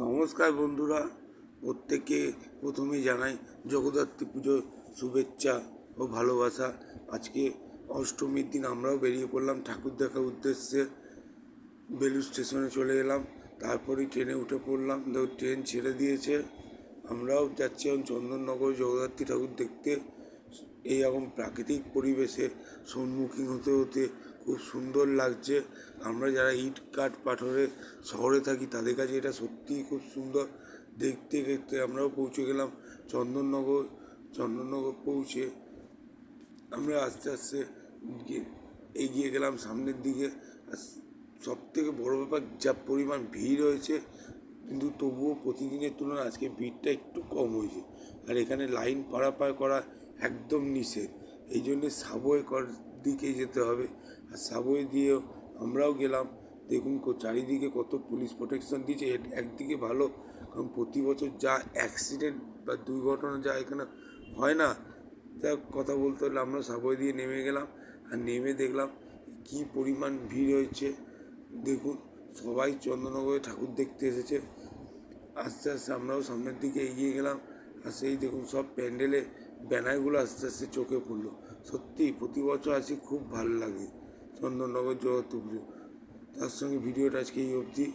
নমস্কার বন্ধুরা, প্রত্যেককে প্রথমেই জানাই জগদ্ধাত্রী পুজোর শুভেচ্ছা ও ভালোবাসা। আজকে অষ্টমীর দিন আমরাও বেরিয়ে পড়লাম ঠাকুর দেখার উদ্দেশ্যে। বেলুড় স্টেশনে চলে এলাম, তারপরেই ট্রেনে উঠে পড়লাম। ট্রেন ছেড়ে দিয়েছে, আমরাও যাচ্ছি এখন চন্দননগর জগদ্ধাত্রী ঠাকুর দেখতে। এইরকম প্রাকৃতিক পরিবেশে সম্মুখীন হতে হতে খুব সুন্দর লাগছে। আমরা যারা ইট কাঠ পাথরে শহরে থাকি তাদের কাছে এটা সত্যিই খুব সুন্দর। দেখতে দেখতে আমরাও পৌঁছে গেলাম চন্দননগর। পৌঁছে আমরা আস্তে আস্তে এগিয়ে গেলাম সামনের দিকে। সব থেকে বড়ো ব্যাপার, যা পরিমাণ ভিড় হয়েছে, কিন্তু তবুও প্রতিদিনের তুলনায় আজকে ভিড়টা একটু কম হয়েছে। আর এখানে লাইন পারাপার করা একদম নিষেধ, এই জন্যে সাবওয়ে দিকে যেতে হবে। আর সাবওয়ে দিয়েও আমরাও গেলাম। দেখুন চারিদিকে কত পুলিশ প্রোটেকশন দিয়েছে। একদিকে ভালো, কারণ প্রতি বছর যা অ্যাক্সিডেন্ট বা দুর্ঘটনা যা এখানে হয় না, তা কথা বলতে হলে আমরা সাবওয়ে দিয়ে নেমে গেলাম। আর নেমে দেখলাম কী পরিমাণ ভিড় হয়েছে। দেখুন সবাই চন্দননগরে ঠাকুর দেখতে এসেছে। আস্তে আস্তে আমরাও সামনের দিকে এগিয়ে গেলাম। আর সেই দেখুন সব প্যান্ডেলে ব্যানারগুলো আস্তে আস্তে চোখে পড়লো। সত্যি প্রতি বছর আসি, খুব ভালো লাগে চন্দননগর জগদ্ধাত্রী পুজো। তার সঙ্গে ভিডিওটা আজকে এই অবধি।